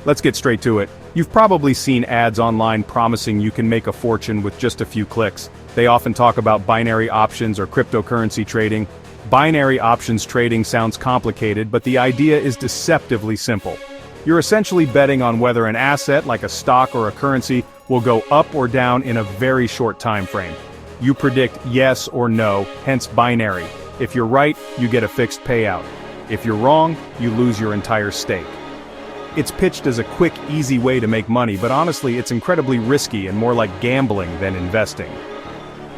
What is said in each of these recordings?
Let's get straight to it. You've probably seen ads online promising you can make a fortune with just a few clicks. They often talk about binary options or cryptocurrency trading. Binary options trading sounds complicated, but the idea is deceptively simple. You're essentially betting on whether an asset, like a stock or a currency, will go up or down in a very short time frame. You predict yes or no, hence binary. If you're right, you get a fixed payout. If you're wrong, you lose your entire stake. It's pitched as a quick, easy way to make money, but honestly, it's incredibly risky and more like gambling than investing.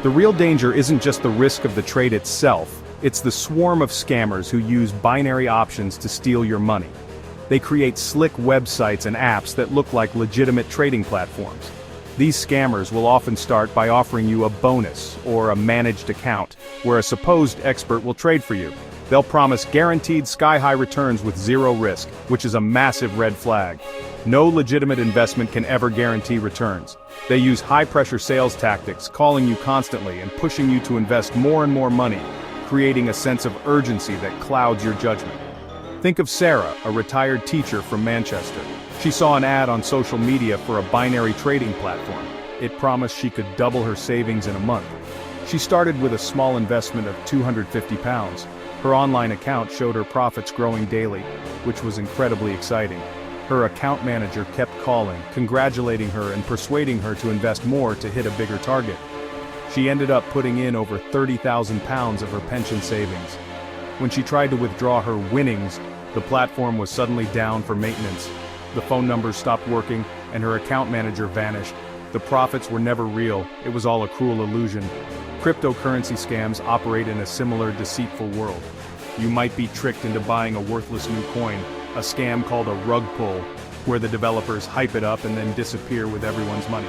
The real danger isn't just the risk of the trade itself, it's the swarm of scammers who use binary options to steal your money. They create slick websites and apps that look like legitimate trading platforms. These scammers will often start by offering you a bonus or a managed account, where a supposed expert will trade for you. They'll promise guaranteed sky-high returns with zero risk, which is a massive red flag. No legitimate investment can ever guarantee returns. They use high-pressure sales tactics, calling you constantly and pushing you to invest more and more money, creating a sense of urgency that clouds your judgment. Think of Sarah, a retired teacher from Manchester. She saw an ad on social media for a binary trading platform. It promised she could double her savings in a month. She started with a small investment of £250. Her online account showed her profits growing daily, which was incredibly exciting. Her account manager kept calling, congratulating her and persuading her to invest more to hit a bigger target. She ended up putting in over £30,000 of her pension savings. When she tried to withdraw her winnings, the platform was suddenly down for maintenance. The phone numbers stopped working, and her account manager vanished. The profits were never real, it was all a cruel illusion. Cryptocurrency scams operate in a similar deceitful world. You might be tricked into buying a worthless new coin, a scam called a rug pull, where the developers hype it up and then disappear with everyone's money.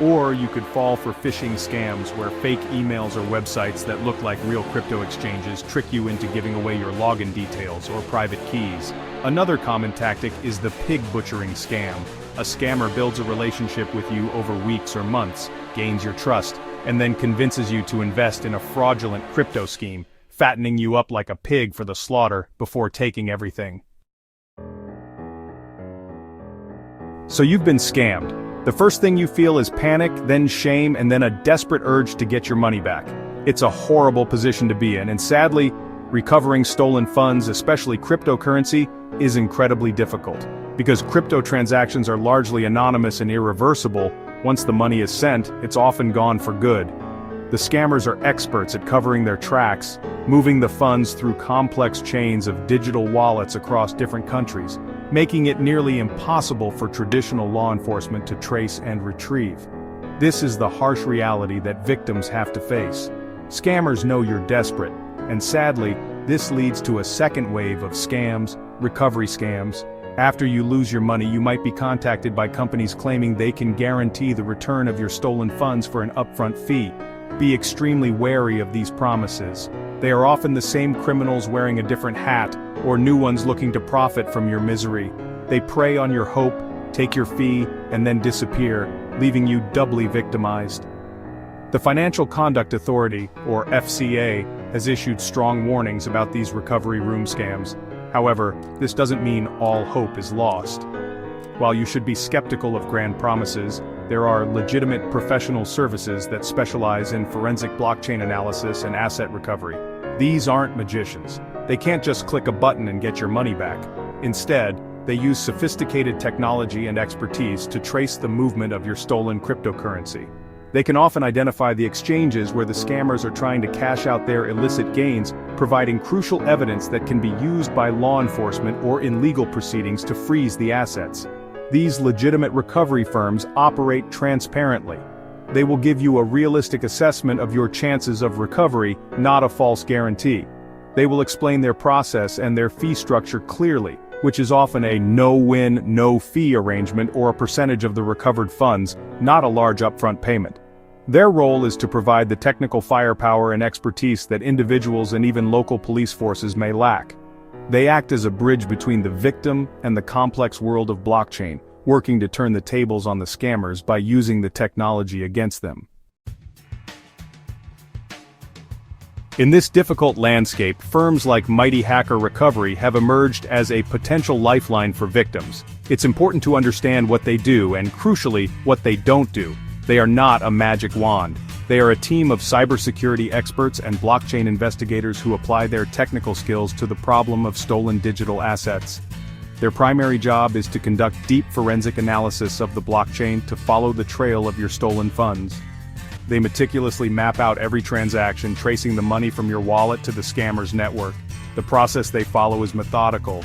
Or you could fall for phishing scams where fake emails or websites that look like real crypto exchanges trick you into giving away your login details or private keys. Another common tactic is the pig butchering scam. A scammer builds a relationship with you over weeks or months, gains your trust, and then convinces you to invest in a fraudulent crypto scheme, fattening you up like a pig for the slaughter before taking everything. So you've been scammed. The first thing you feel is panic, then shame, and then a desperate urge to get your money back. It's a horrible position to be in, and sadly, recovering stolen funds, especially cryptocurrency, is incredibly difficult. Because crypto transactions are largely anonymous and irreversible, once the money is sent, it's often gone for good. The scammers are experts at covering their tracks, moving the funds through complex chains of digital wallets across different countries, making it nearly impossible for traditional law enforcement to trace and retrieve. This is the harsh reality that victims have to face. Scammers know you're desperate, and sadly, this leads to a second wave of scams, recovery scams. After you lose your money, you might be contacted by companies claiming they can guarantee the return of your stolen funds for an upfront fee. Be extremely wary of these promises. They are often the same criminals wearing a different hat, or new ones looking to profit from your misery. They prey on your hope, take your fee, and then disappear, leaving you doubly victimized. The Financial Conduct Authority, or FCA, has issued strong warnings about these recovery room scams. However, this doesn't mean all hope is lost. While you should be skeptical of grand promises, there are legitimate professional services that specialize in forensic blockchain analysis and asset recovery. These aren't magicians. They can't just click a button and get your money back. Instead, they use sophisticated technology and expertise to trace the movement of your stolen cryptocurrency. They can often identify the exchanges where the scammers are trying to cash out their illicit gains, providing crucial evidence that can be used by law enforcement or in legal proceedings to freeze the assets. These legitimate recovery firms operate transparently. They will give you a realistic assessment of your chances of recovery, not a false guarantee. They will explain their process and their fee structure clearly, which is often a no-win, no-fee arrangement or a percentage of the recovered funds, not a large upfront payment. Their role is to provide the technical firepower and expertise that individuals and even local police forces may lack. They act as a bridge between the victim and the complex world of blockchain, working to turn the tables on the scammers by using the technology against them. In this difficult landscape, firms like Mighty Hackar Recovery have emerged as a potential lifeline for victims. It's important to understand what they do and, crucially, what they don't do. They are not a magic wand. They are a team of cybersecurity experts and blockchain investigators who apply their technical skills to the problem of stolen digital assets. Their primary job is to conduct deep forensic analysis of the blockchain to follow the trail of your stolen funds. They meticulously map out every transaction, tracing the money from your wallet to the scammer's network. The process they follow is methodical.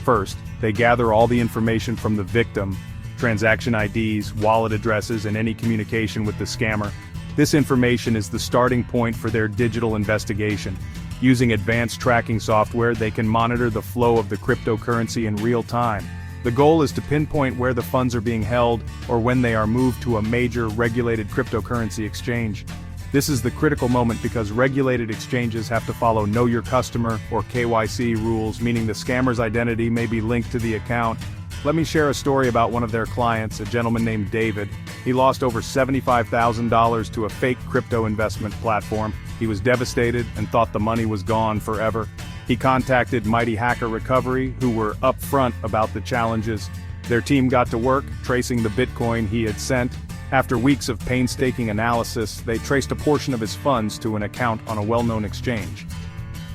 First, they gather all the information from the victim, transaction IDs, wallet addresses, and any communication with the scammer. This information is the starting point for their digital investigation. Using advanced tracking software, they can monitor the flow of the cryptocurrency in real time. The goal is to pinpoint where the funds are being held or when they are moved to a major regulated cryptocurrency exchange. This is the critical moment because regulated exchanges have to follow Know Your Customer or KYC rules, meaning the scammer's identity may be linked to the account. Let me share a story about one of their clients, a gentleman named David. He lost over $75,000 to a fake crypto investment platform. He was devastated and thought the money was gone forever. He contacted Mighty Hackar Recovery, who were upfront about the challenges. Their team got to work, tracing the Bitcoin he had sent. After weeks of painstaking analysis, they traced a portion of his funds to an account on a well-known exchange.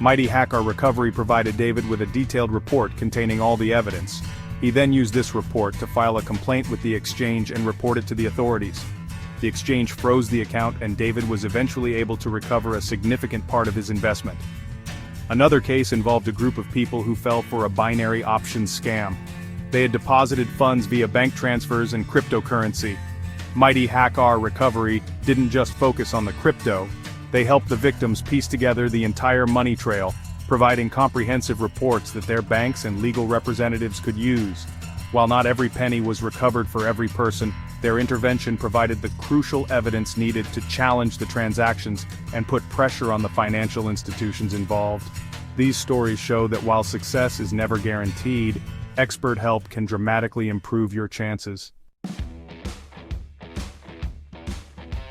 Mighty Hackar Recovery provided David with a detailed report containing all the evidence. He then used this report to file a complaint with the exchange and report it to the authorities. The exchange froze the account and David was eventually able to recover a significant part of his investment. Another case involved a group of people who fell for a binary options scam. They had deposited funds via bank transfers and cryptocurrency. Mighty Hackar Recovery didn't just focus on the crypto, they helped the victims piece together the entire money trail, providing comprehensive reports that their banks and legal representatives could use. While not every penny was recovered for every person, their intervention provided the crucial evidence needed to challenge the transactions and put pressure on the financial institutions involved. These stories show that while success is never guaranteed, expert help can dramatically improve your chances.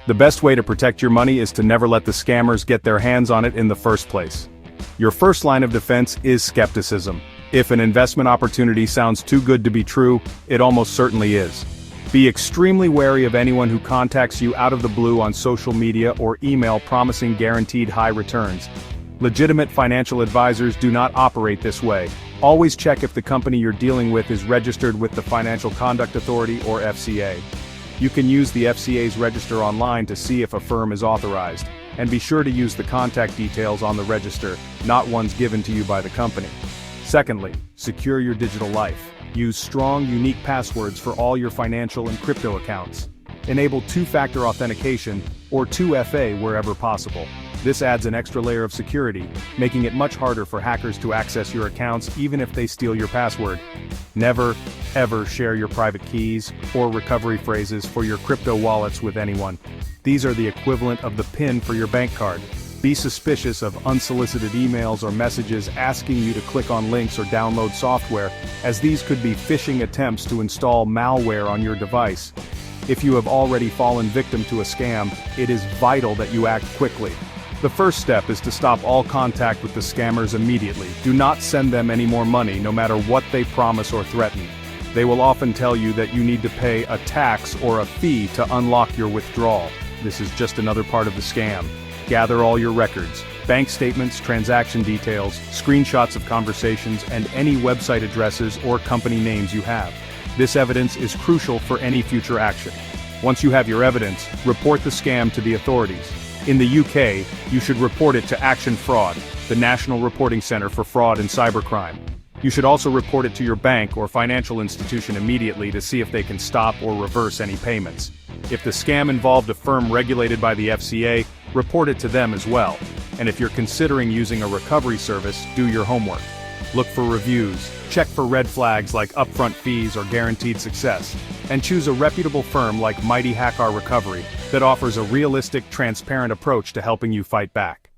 The best way to protect your money is to never let the scammers get their hands on it in the first place. Your first line of defense is skepticism. If an investment opportunity sounds too good to be true, it almost certainly is. Be extremely wary of anyone who contacts you out of the blue on social media or email promising guaranteed high returns. Legitimate financial advisors do not operate this way. Always check if the company you're dealing with is registered with the Financial Conduct Authority or FCA. You can use the FCA's register online to see if a firm is authorized, and be sure to use the contact details on the register, not ones given to you by the company. Secondly, secure your digital life. Use strong, unique passwords for all your financial and crypto accounts. Enable two-factor authentication, or 2FA wherever possible. This adds an extra layer of security, making it much harder for hackers to access your accounts even if they steal your password. Never, ever share your private keys or recovery phrases for your crypto wallets with anyone. These are the equivalent of the PIN for your bank card. Be suspicious of unsolicited emails or messages asking you to click on links or download software, as these could be phishing attempts to install malware on your device. If you have already fallen victim to a scam, it is vital that you act quickly. The first step is to stop all contact with the scammers immediately. Do not send them any more money, no matter what they promise or threaten. They will often tell you that you need to pay a tax or a fee to unlock your withdrawal. This is just another part of the scam. Gather all your records, bank statements, transaction details, screenshots of conversations, and any website addresses or company names you have. This evidence is crucial for any future action. Once you have your evidence, report the scam to the authorities. In the UK, you should report it to Action Fraud, the National Reporting Center for Fraud and Cybercrime. You should also report it to your bank or financial institution immediately to see if they can stop or reverse any payments. If the scam involved a firm regulated by the FCA, report it to them as well. And if you're considering using a recovery service, do your homework. Look for reviews, check for red flags like upfront fees or guaranteed success, and choose a reputable firm like Mighty Hackar Recovery that offers a realistic, transparent approach to helping you fight back.